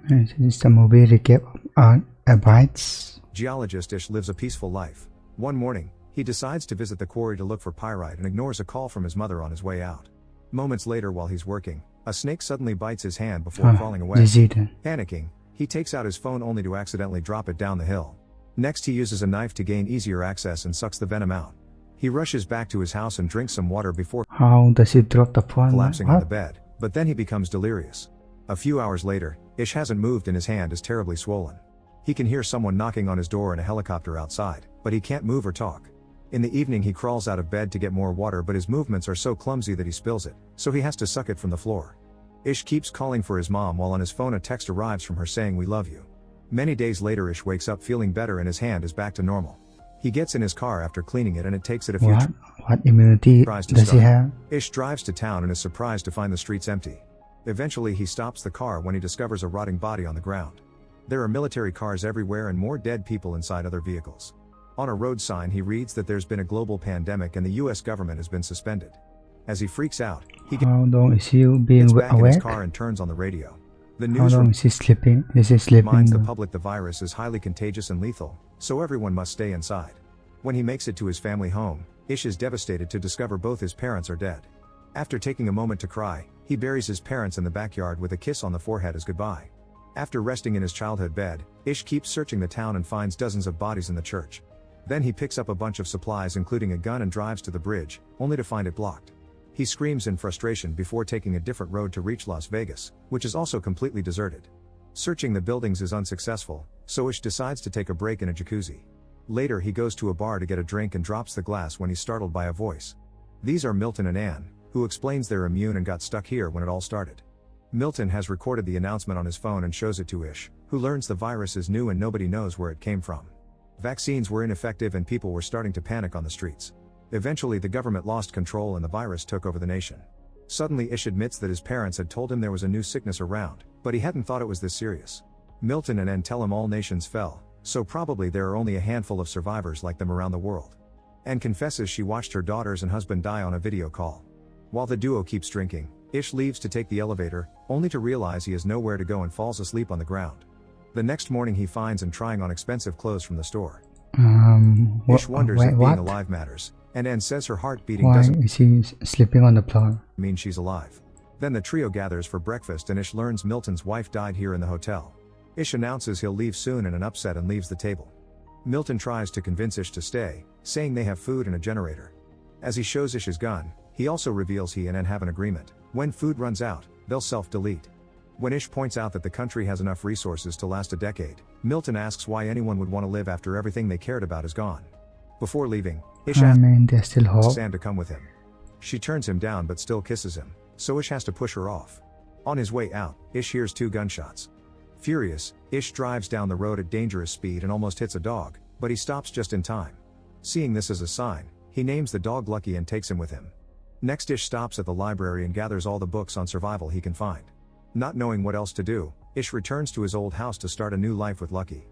This is the movie recap of eathabides. Geologist Ish lives a peaceful life. One morning, he decides to visit the quarry to look for pyrite and ignores a call from his mother on his way out. Moments later, while he's working, a snake suddenly bites his hand before crawling away. Panicking, he takes out his phone only to accidentally drop it down the hill. Next, he uses a knife to gain easier access and sucks the venom out. He rushes back to his house and drinks some water before How does he drop the phone? collapsing on the bed, but then he becomes delirious. A few hours later, Ish hasn't moved and his hand is terribly swollen. He can hear someone knocking on his door and a helicopter outside, but he can't move or talk. In the evening, he crawls out of bed to get more water, but his movements are so clumsy that he spills it, so he has to suck it from the floor. Ish keeps calling for his mom while on his phone a text arrives from her saying "we love you." Many days later, Ish wakes up feeling better and his hand is back to normal. He gets in his car after cleaning it and it takes it a few What immunity does he have? Ish drives to town and is surprised to find the streets empty. Eventually he stops the car when he discovers a rotting body on the ground. There are military cars everywhere and more dead people inside other vehicles. On a road sign he reads that there's been a global pandemic and the US government has been suspended. As he freaks out, he How long is he being gets back in awake? his car and turns on the radio. The How news long is he sleeping? Is he sleeping? reminds the public the virus is highly contagious and lethal, so everyone must stay inside. When he makes it to his family home, Ish is devastated to discover both his parents are dead. After taking a moment to cry, he buries his parents in the backyard with a kiss on the forehead as goodbye. After resting in his childhood bed, Ish keeps searching the town and finds dozens of bodies in the church. Then he picks up a bunch of supplies including a gun and drives to the bridge, only to find it blocked. He screams in frustration before taking a different road to reach Las Vegas, which is also completely deserted. Searching the buildings is unsuccessful, so Ish decides to take a break in a jacuzzi. Later he goes to a bar to get a drink and drops the glass when he's startled by a voice. These are Milton and Anne, who explains they're immune and got stuck here when it all started. Milton has recorded the announcement on his phone and shows it to Ish, who learns the virus is new and nobody knows where it came from. Vaccines were ineffective and people were starting to panic on the streets. Eventually the government lost control and the virus took over the nation. Suddenly Ish admits that his parents had told him there was a new sickness around, but he hadn't thought it was this serious. Milton and Anne tell him all nations fell, so probably there are only a handful of survivors like them around the world. Anne confesses she watched her daughters and husband die on a video call. While the duo keeps drinking, Ish leaves to take the elevator, only to realize he has nowhere to go and falls asleep on the ground. The next morning he finds Anne trying on expensive clothes from the store. Ish wonders if being alive matters, and Anne says her heart beating doesn't is he sleeping on the floor? mean she's alive. Then the trio gathers for breakfast and Ish learns Milton's wife died here in the hotel. Ish announces he'll leave soon in an upset and leaves the table. Milton tries to convince Ish to stay, saying they have food and a generator. As he shows Ish his gun, he also reveals he and Anne have an agreement: when food runs out, they'll self-delete. When Ish points out that the country has enough resources to last a decade, Milton asks why anyone would want to live after everything they cared about is gone. Before leaving, Ish there's still hope. Anne to come with him. She turns him down but still kisses him, so Ish has to push her off. On his way out, Ish hears 2 gunshots. Furious, Ish drives down the road at dangerous speed and almost hits a dog, but he stops just in time. Seeing this as a sign, he names the dog Lucky and takes him with him. Next, Ish stops at the library and gathers all the books on survival he can find. Not knowing what else to do, Ish returns to his old house to start a new life with Lucky.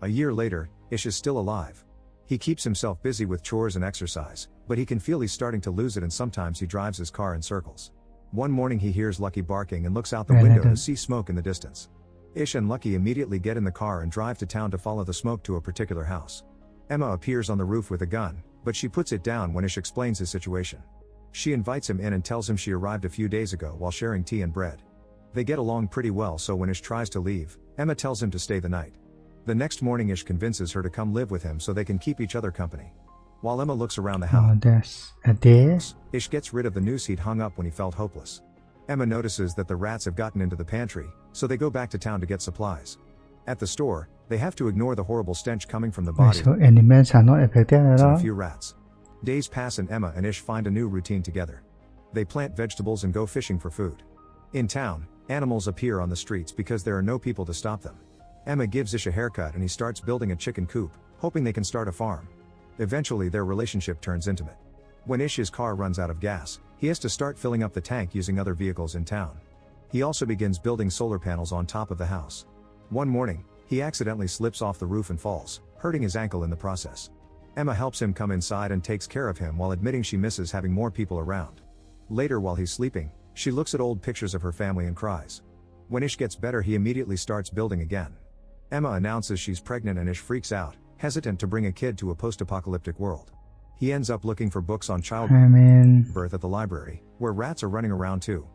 A year later, Ish is still alive. He keeps himself busy with chores and exercise, but he can feel he's starting to lose it and sometimes he drives his car in circles. One morning he hears Lucky barking and looks out the window to see smoke in the distance. Ish and Lucky immediately get in the car and drive to town to follow the smoke to a particular house. Emma appears on the roof with a gun, but she puts it down when Ish explains his situation. She invites him in and tells him she arrived a few days ago while sharing tea and bread. They get along pretty well, so when Ish tries to leave, Emma tells him to stay the night. The next morning Ish convinces her to come live with him so they can keep each other company. While Emma looks around the house, Ish gets rid of the noose he'd hung up when he felt hopeless. Emma notices that the rats have gotten into the pantry, so they go back to town to get supplies. At the store, they have to ignore the horrible stench coming from the body So animals are not affected at and all? a few rats. Days pass and Emma and Ish find a new routine together. They plant vegetables and go fishing for food. In town, animals appear on the streets because there are no people to stop them. Emma gives Ish a haircut and he starts building a chicken coop, hoping they can start a farm. Eventually their relationship turns intimate. When Ish's car runs out of gas, he has to start filling up the tank using other vehicles in town. He also begins building solar panels on top of the house. One morning, he accidentally slips off the roof and falls, hurting his ankle in the process. Emma helps him come inside and takes care of him while admitting she misses having more people around. Later, while he's sleeping, she looks at old pictures of her family and cries. When Ish gets better, he immediately starts building again. Emma announces she's pregnant and Ish freaks out, hesitant to bring a kid to a post-apocalyptic world. He ends up looking for books on childbirth at the library, where rats are running around too.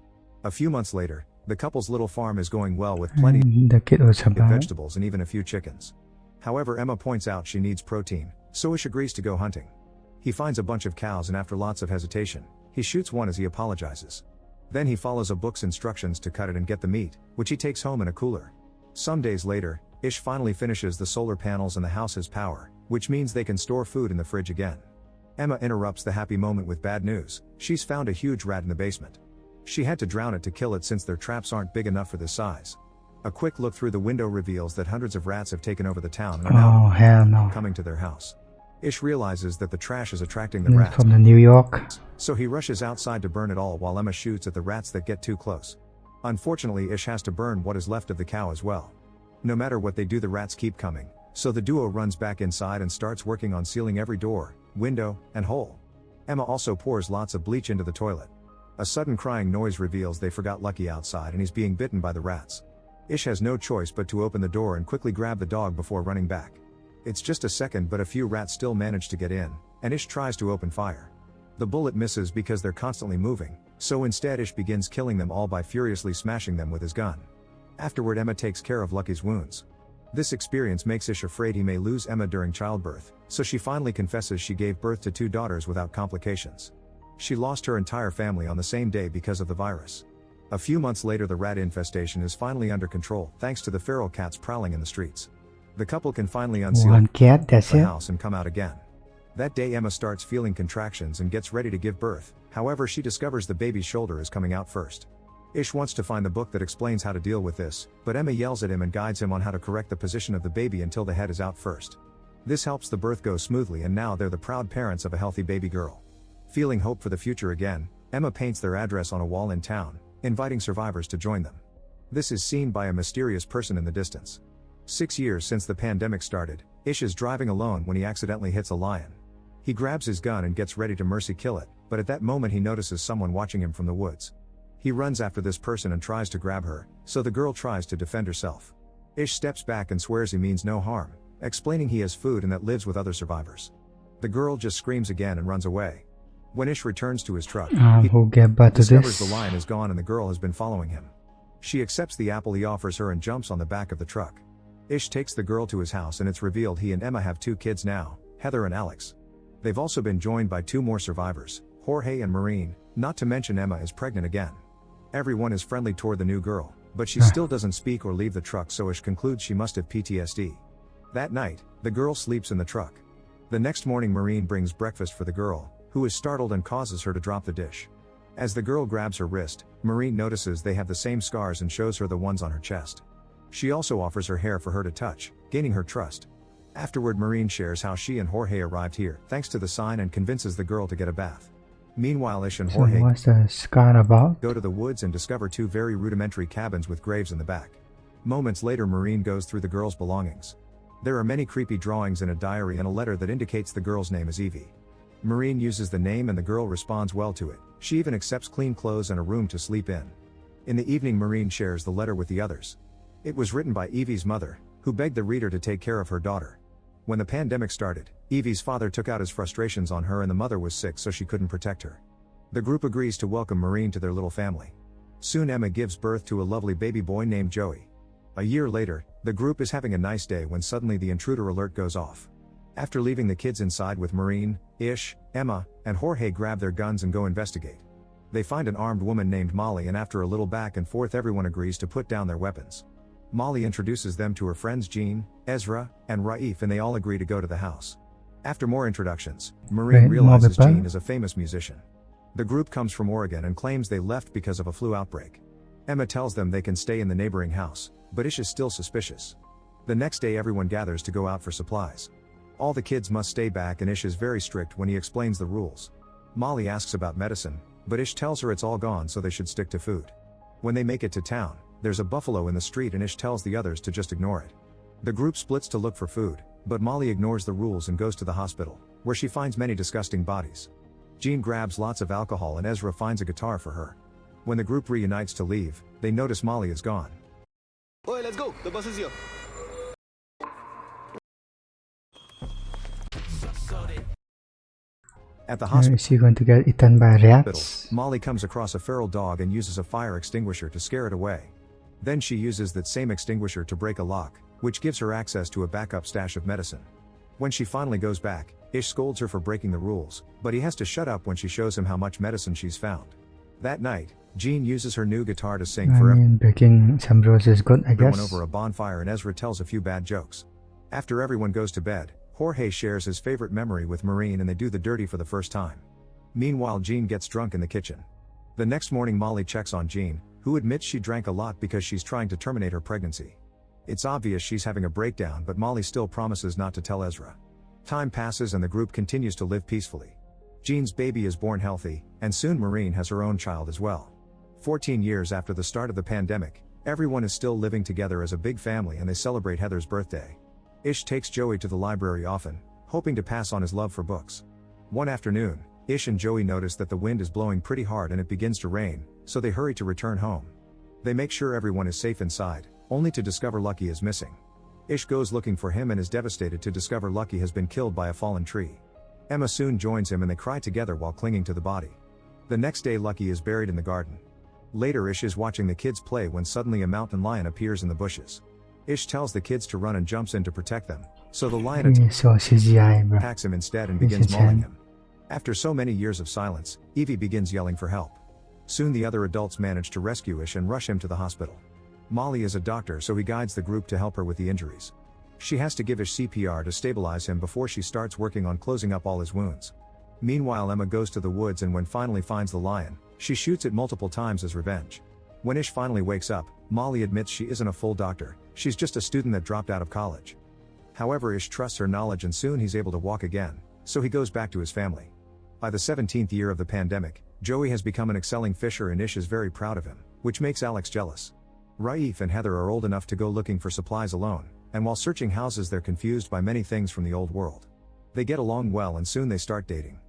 A few months later, the couple's little farm is going well with plenty of vegetables and even a few chickens. However, Emma points out she needs protein, so Ish agrees to go hunting. He finds a bunch of cows and after lots of hesitation, he shoots one as he apologizes. Then he follows a book's instructions to cut it and get the meat, which he takes home in a cooler. Some days later, Ish finally finishes the solar panels and the house has power, which means they can store food in the fridge again. Emma interrupts the happy moment with bad news. She's found a huge rat in the basement. She had to drown it to kill it since their traps aren't big enough for this size. A quick look through the window reveals that hundreds of rats have taken over the town and are now coming to their house. Ish realizes that the trash is attracting the rats, from New York. So he rushes outside to burn it all while Emma shoots at the rats that get too close. Unfortunately, Ish has to burn what is left of the cow as well. No matter what they do, the rats keep coming, so the duo runs back inside and starts working on sealing every door, window, and hole. Emma also pours lots of bleach into the toilet. A sudden crying noise reveals they forgot Lucky outside and he's being bitten by the rats. Ish has no choice but to open the door and quickly grab the dog before running back. It's just a second, but a few rats still manage to get in, and Ish tries to open fire. The bullet misses because they're constantly moving, so instead Ish begins killing them all by furiously smashing them with his gun. Afterward, Emma takes care of Lucky's wounds. This experience makes Ish afraid he may lose Emma during childbirth, so she finally confesses she gave birth to 2 daughters without complications. She lost her entire family on the same day because of the virus. A few months later, the rat infestation is finally under control thanks to the feral cats prowling in the streets. The couple can finally unseal the house and come out again. That day, Emma starts feeling contractions and gets ready to give birth. However, she discovers the baby's shoulder is coming out first. Ish wants to find the book that explains how to deal with this, but Emma yells at him and guides him on how to correct the position of the baby until the head is out first. This helps the birth go smoothly, and now they're the proud parents of a healthy baby girl. Feeling hope for the future again, Emma paints their address on a wall in town, inviting survivors to join them. This is seen by a mysterious person in the distance. 6 years since the pandemic started, Ish is driving alone when he accidentally hits a lion. He grabs his gun and gets ready to mercy kill it, but at that moment he notices someone watching him from the woods. He runs after this person and tries to grab her, so the girl tries to defend herself. Ish steps back and swears he means no harm, explaining he has food and that lives with other survivors. The girl just screams again and runs away. When Ish returns to his truck, he discovers the lion is gone and the girl has been following him. She accepts the apple he offers her and jumps on the back of the truck. Ish takes the girl to his house and it's revealed he and Emma have 2 kids now, Heather and Alex. They've also been joined by 2 more survivors, Jorge and Maureen, not to mention Emma is pregnant again. Everyone is friendly toward the new girl, but she still doesn't speak or leave the truck, so Ish concludes she must have PTSD. That night, the girl sleeps in the truck. The next morning, Maureen brings breakfast for the girl, who is startled and causes her to drop the dish. As the girl grabs her wrist, Maureen notices they have the same scars and shows her the ones on her chest. She also offers her hair for her to touch, gaining her trust. Afterward, Maureen shares how she and Jorge arrived here thanks to the sign and convinces the girl to get a bath. Meanwhile, Ish and Jorge go to the woods and discover 2 very rudimentary cabins with graves in the back. Moments later, Maureen goes through the girl's belongings. There are many creepy drawings in a diary and a letter that indicates the girl's name is Evie. Maureen uses the name and the girl responds well to it. She even accepts clean clothes and a room to sleep in. In the evening, Maureen shares the letter with the others. It was written by Evie's mother, who begged the reader to take care of her daughter. When the pandemic started, Evie's father took out his frustrations on her and the mother was sick, so she couldn't protect her. The group agrees to welcome Maureen to their little family. Soon Emma gives birth to a lovely baby boy named Joey. A year later, the group is having a nice day when suddenly the intruder alert goes off. After leaving the kids inside with Maureen, Ish, Emma, and Jorge grab their guns and go investigate. They find an armed woman named Molly, and after a little back and forth, everyone agrees to put down their weapons. Molly introduces them to her friends Jean, Ezra, and Raif, and they all agree to go to the house. After more introductions, Maureen realizes Jean is a famous musician. The group comes from Oregon and claims they left because of a flu outbreak. Emma tells them they can stay in the neighboring house, but Ish is still suspicious. The next day, everyone gathers to go out for supplies. All the kids must stay back, and Ish is very strict when he explains the rules. Molly asks about medicine, but Ish tells her it's all gone, so they should stick to food. When they make it to town, there's a buffalo in the street and Ish tells the others to just ignore it. The group splits to look for food, but Molly ignores the rules and goes to the hospital, where she finds many disgusting bodies. Jean grabs lots of alcohol and Ezra finds a guitar for her. When the group reunites to leave, they notice Molly is gone. Oi, let's go. The bus is here. At the Is she going to get eaten by hospital, rats? Molly comes across a feral dog and uses a fire extinguisher to scare it away. Then she uses that same extinguisher to break a lock, which gives her access to a backup stash of medicine. When she finally goes back, Ish scolds her for breaking the rules, but he has to shut up when she shows him how much medicine she's found. That night, Jean uses her new guitar to sing for Breaking some rules is good, I everyone guess. over a bonfire, and Ezra tells a few bad jokes. After everyone goes to bed, Jorge shares his favorite memory with Maureen and they do the dirty for the first time. Meanwhile, Jean gets drunk in the kitchen. The next morning, Molly checks on Jean, who admits she drank a lot because she's trying to terminate her pregnancy. It's obvious she's having a breakdown, but Molly still promises not to tell Ezra. Time passes and the group continues to live peacefully. Jean's baby is born healthy, and soon Maureen has her own child as well. 14 years after the start of the pandemic, everyone is still living together as a big family and they celebrate Heather's birthday. Ish takes Joey to the library often, hoping to pass on his love for books. One afternoon, Ish and Joey notice that the wind is blowing pretty hard and it begins to rain, so they hurry to return home. They make sure everyone is safe inside, only to discover Lucky is missing. Ish goes looking for him and is devastated to discover Lucky has been killed by a fallen tree. Emma soon joins him and they cry together while clinging to the body. The next day, Lucky is buried in the garden. Later, Ish is watching the kids play when suddenly a mountain lion appears in the bushes. Ish tells the kids to run and jumps in to protect them, so the lion So CGI, bro. attacks him instead and begins mauling him. After so many years of silence, Evie begins yelling for help. Soon the other adults manage to rescue Ish and rush him to the hospital. Molly is a doctor, so he guides the group to help her with the injuries. She has to give Ish CPR to stabilize him before she starts working on closing up all his wounds. Meanwhile, Emma goes to the woods and when finally finds the lion, she shoots it multiple times as revenge. When Ish finally wakes up, Molly admits she isn't a full doctor, she's just a student that dropped out of college. However, Ish trusts her knowledge and soon he's able to walk again, so he goes back to his family. By the 17th year of the pandemic, Joey has become an excelling fisher and Ish is very proud of him, which makes Alex jealous. Raif and Heather are old enough to go looking for supplies alone, and while searching houses they're confused by many things from the old world. They get along well and soon they start dating.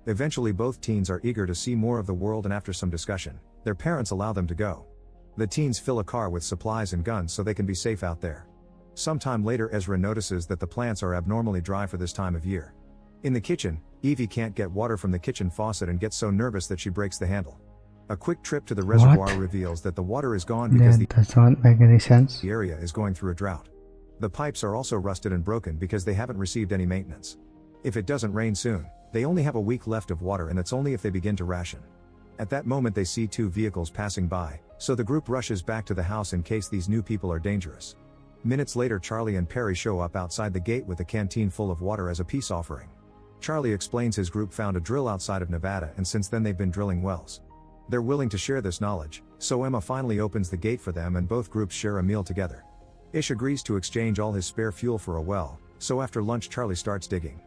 Eventually both teens are eager to see more of the world and after some discussion, their parents allow them to go. The teens fill a car with supplies and guns so they can be safe out there. Sometime later, Ezra notices that the plants are abnormally dry for this time of year. In the kitchen, Evie can't get water from the kitchen faucet and gets so nervous that she breaks the handle. A quick trip to the reservoir reveals that the water is gone because That does not make any sense. the area is going through a drought. The pipes are also rusted and broken because they haven't received any maintenance. If it doesn't rain soon, they only have a week left of water and that's only if they begin to ration. At that moment they see two vehicles passing by, so the group rushes back to the house in case these new people are dangerous. Minutes later, Charlie and Perry show up outside the gate with a canteen full of water as a peace offering. Charlie explains his group found a drill outside of Nevada and since then they've been drilling wells. They're willing to share this knowledge, so Emma finally opens the gate for them and both groups share a meal together. Ish agrees to exchange all his spare fuel for a well, so after lunch Charlie starts digging.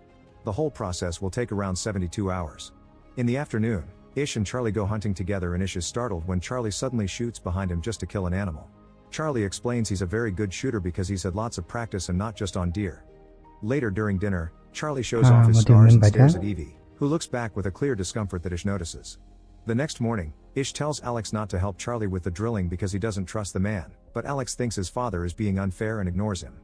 The whole process will take around 72 hours. In the afternoon, Ish and Charlie go hunting together and Ish is startled when Charlie suddenly shoots behind him just to kill an animal. Charlie explains he's a very good shooter because he's had lots of practice and not just on deer. Later during dinner, Charlie shows off his what do you stars mean and by stares that? at Evie, who looks back with a clear discomfort that Ish notices. The next morning, Ish tells Alex not to help Charlie with the drilling because he doesn't trust the man, but Alex thinks his father is being unfair and ignores him.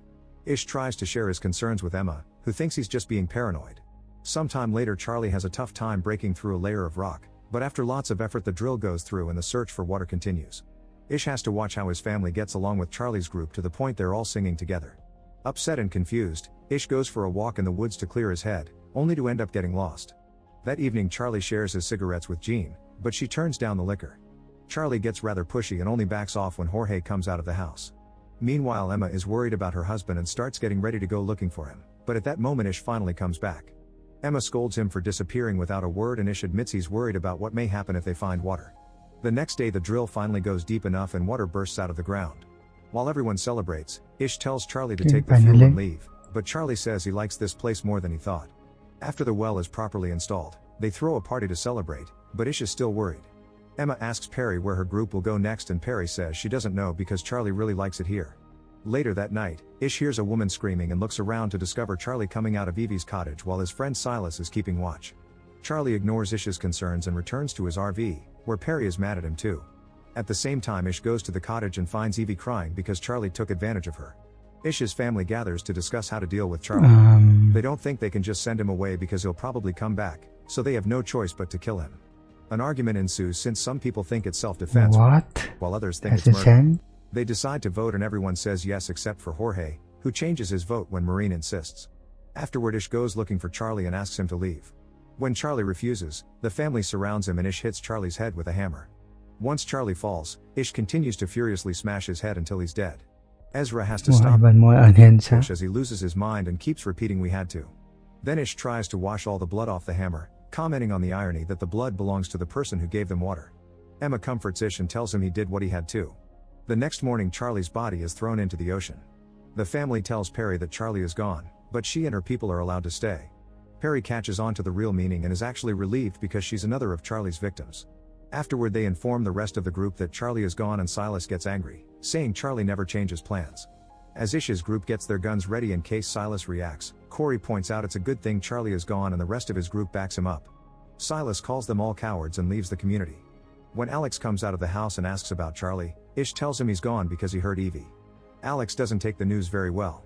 Ish tries to share his concerns with Emma, who thinks he's just being paranoid. Sometime later, Charlie has a tough time breaking through a layer of rock, but after lots of effort the drill goes through and the search for water continues. Ish has to watch how his family gets along with Charlie's group to the point they're all singing together. Upset and confused, Ish goes for a walk in the woods to clear his head, only to end up getting lost. That evening Charlie shares his cigarettes with Jean, but she turns down the liquor. Charlie gets rather pushy and only backs off when Jorge comes out of the house. Meanwhile, Emma is worried about her husband and starts getting ready to go looking for him, but at that moment Ish finally comes back. Emma scolds him for disappearing without a word and Ish admits he's worried about what may happen if they find water. The next day the drill finally goes deep enough and water bursts out of the ground. While everyone celebrates, Ish tells Charlie to take the fuel and leave, but Charlie says he likes this place more than he thought. After the well is properly installed, they throw a party to celebrate, but Ish is still worried. Emma asks Perry where her group will go next and Perry says she doesn't know because Charlie really likes it here. Later that night, Ish hears a woman screaming and looks around to discover Charlie coming out of Evie's cottage while his friend Silas is keeping watch. Charlie ignores Ish's concerns and returns to his RV, where Perry is mad at him too. At the same time, Ish goes to the cottage and finds Evie crying because Charlie took advantage of her. Ish's family gathers to discuss how to deal with Charlie. They don't think they can just send him away because he'll probably come back, so they have no choice but to kill him. An argument ensues since some people think it's self-defense, while others think it's murder. They decide to vote and everyone says yes except for Jorge, who changes his vote when Maureen insists. Afterward, Ish goes looking for Charlie and asks him to leave. When Charlie refuses, the family surrounds him and Ish hits Charlie's head with a hammer. Once Charlie falls, Ish continues to furiously smash his head until he's dead. Ezra has to stop Ish as he loses his mind and keeps repeating "we had to." Then Ish tries to wash all the blood off the hammer, commenting on the irony that the blood belongs to the person who gave them water. Emma comforts Ish and tells him he did what he had to. The next morning, Charlie's body is thrown into the ocean. The family tells Perry that Charlie is gone, but she and her people are allowed to stay. Perry catches on to the real meaning and is actually relieved because she's another of Charlie's victims. Afterward, they inform the rest of the group that Charlie is gone and Silas gets angry, saying Charlie never changes plans. As Ish's group gets their guns ready in case Silas reacts, Corey points out it's a good thing Charlie is gone and the rest of his group backs him up. Silas calls them all cowards and leaves the community. When Alex comes out of the house and asks about Charlie, Ish tells him he's gone because he heard Evie. Alex doesn't take the news very well.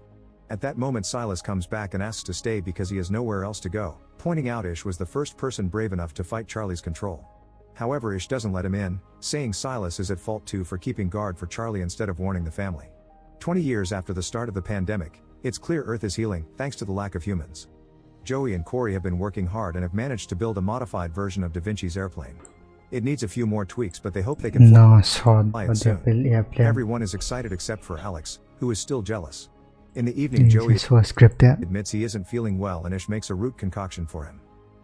At that moment, Silas comes back and asks to stay because he has nowhere else to go, pointing out Ish was the first person brave enough to fight Charlie's control. However, Ish doesn't let him in, saying Silas is at fault too for keeping guard for Charlie instead of warning the family. 20 years after the start of the pandemic, it's clear Earth is healing, thanks to the lack of humans. Joey and Corey have been working hard and have managed to build a modified version of Da Vinci's airplane. It needs a few more tweaks, but they hope they can fly it soon. Everyone is excited except for Alex, who is still jealous. In the evening, Joey admits he isn't feeling well and Ish makes a root concoction for him.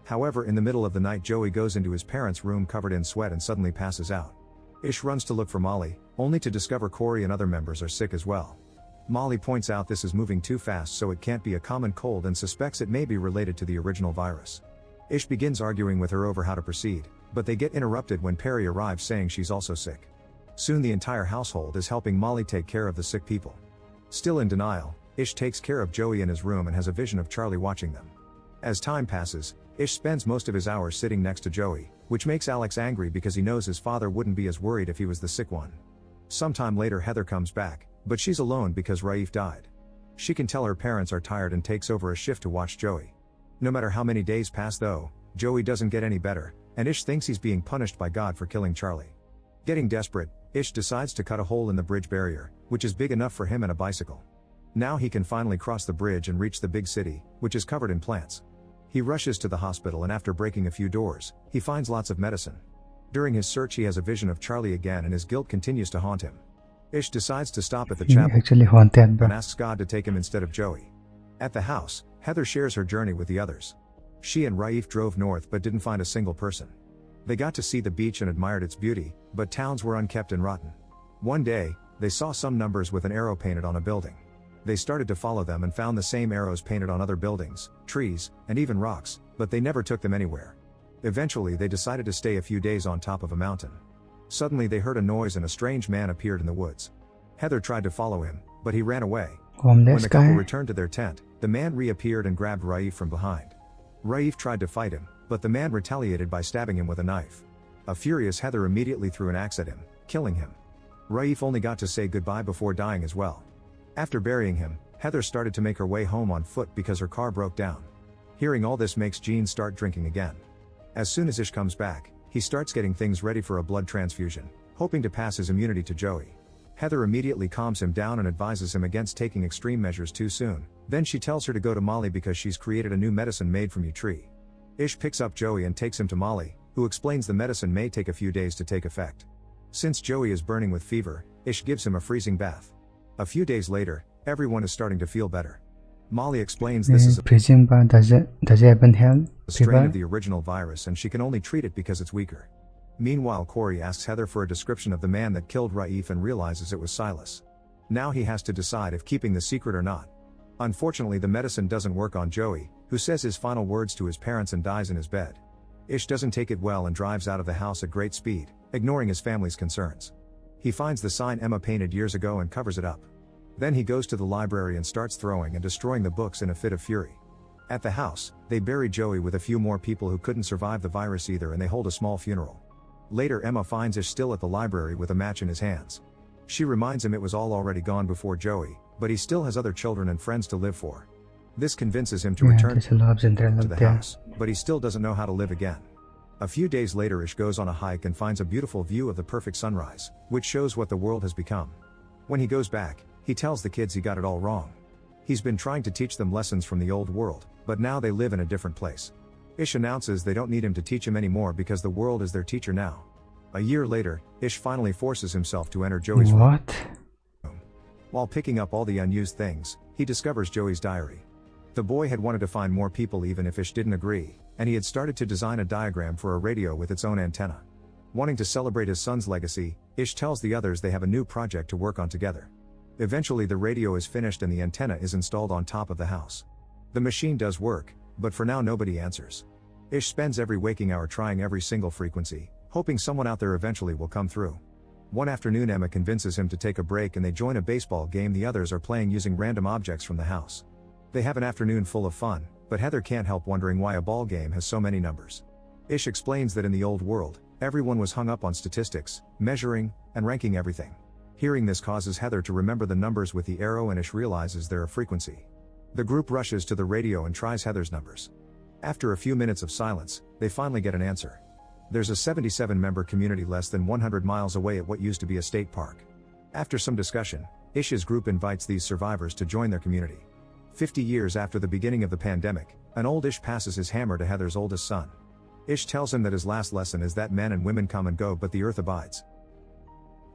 However, in the middle of the night, Joey goes into his parents' room covered in sweat and suddenly passes out. Ish runs to look for Molly, only to discover Corey and other members are sick as well. Molly points out this is moving too fast, so it can't be a common cold, and suspects it may be related to the original virus. Ish begins arguing with her over how to proceed, but they get interrupted when Perry arrives saying she's also sick. Soon the entire household is helping Molly take care of the sick people. Still in denial, Ish takes care of Joey in his room and has a vision of Charlie watching them. As time passes, Ish spends most of his hours sitting next to Joey, which makes Alex angry because he knows his father wouldn't be as worried if he was the sick one. Sometime later, Heather comes back, but she's alone because Raif died. She can tell her parents are tired and takes over a shift to watch Joey. No matter how many days pass though, Joey doesn't get any better, and Ish thinks he's being punished by God for killing Charlie. Getting desperate, Ish decides to cut a hole in the bridge barrier, which is big enough for him and a bicycle. Now he can finally cross the bridge and reach the big city, which is covered in plants. He rushes to the hospital and after breaking a few doors, he finds lots of medicine. During his search, he has a vision of Charlie again and his guilt continues to haunt him. Ish decides to stop at the chapel and asks God to take him instead of Joey. At the house, Heather shares her journey with the others. She and Raif drove north but didn't find a single person. They got to see the beach and admired its beauty, but towns were unkept and rotten. One day, they saw some numbers with an arrow painted on a building. They started to follow them and found the same arrows painted on other buildings, trees, and even rocks, but they never took them anywhere. Eventually, they decided to stay a few days on top of a mountain. Suddenly they heard a noise and a strange man appeared in the woods. Heather tried to follow him, but he ran away. When the couple returned to their tent, the man reappeared and grabbed Raif from behind. Raif tried to fight him, but the man retaliated by stabbing him with a knife. A furious Heather immediately threw an axe at him, killing him. Raif only got to say goodbye before dying as well. After burying him, Heather started to make her way home on foot because her car broke down. Hearing all this makes Gene start drinking again. As soon as Ish comes back, he starts getting things ready for a blood transfusion, hoping to pass his immunity to Joey. Heather immediately calms him down and advises him against taking extreme measures too soon. Then she tells her to go to Molly because she's created a new medicine made from tree. Ish picks up Joey and takes him to Molly, who explains the medicine may take a few days to take effect. Since Joey is burning with fever, Ish gives him a freezing bath. A few days later, everyone is starting to feel better. Molly explains this is a freezing bath does it even help? Strain of the original virus and she can only treat it because it's weaker. Meanwhile, Corey asks Heather for a description of the man that killed Raif and realizes it was Silas. Now he has to decide if keeping the secret or not. Unfortunately, the medicine doesn't work on Joey, who says his final words to his parents and dies in his bed. Ish doesn't take it well and drives out of the house at great speed, ignoring his family's concerns. He finds the sign Emma painted years ago and covers it up. Then he goes to the library and starts throwing and destroying the books in a fit of fury. At the house, they bury Joey with a few more people who couldn't survive the virus either, and they hold a small funeral. Later, Emma finds Ish still at the library with a match in his hands. She reminds him it was all already gone before Joey, but he still has other children and friends to live for. This convinces him to return to the house, but he still doesn't know how to live again. A few days later, Ish goes on a hike and finds a beautiful view of the perfect sunrise, which shows what the world has become. When he goes back, he tells the kids he got it all wrong. He's been trying to teach them lessons from the old world, but now they live in a different place. Ish announces they don't need him to teach him anymore because the world is their teacher now. A year later, Ish finally forces himself to enter Joey's room. While picking up all the unused things, he discovers Joey's diary. The boy had wanted to find more people even if Ish didn't agree, and he had started to design a diagram for a radio with its own antenna. Wanting to celebrate his son's legacy, Ish tells the others they have a new project to work on together. Eventually the radio is finished and the antenna is installed on top of the house. The machine does work, but for now nobody answers. Ish spends every waking hour trying every single frequency, hoping someone out there eventually will come through. One afternoon Emma convinces him to take a break and they join a baseball game the others are playing using random objects from the house. They have an afternoon full of fun, but Heather can't help wondering why a ball game has so many numbers. Ish explains that in the old world, everyone was hung up on statistics, measuring, and ranking everything. Hearing this causes Heather to remember the numbers with the arrow, and Ish realizes they're a frequency. The group rushes to the radio and tries Heather's numbers. After a few minutes of silence, they finally get an answer. There's a 77-member community less than 100 miles away at what used to be a state park. After some discussion, Ish's group invites these survivors to join their community. 50 years after the beginning of the pandemic, an old Ish passes his hammer to Heather's oldest son. Ish tells him that his last lesson is that men and women come and go but the earth abides.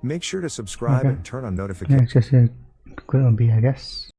Make sure to subscribe and turn on notifications. Yeah, it's just gonna be, I guess.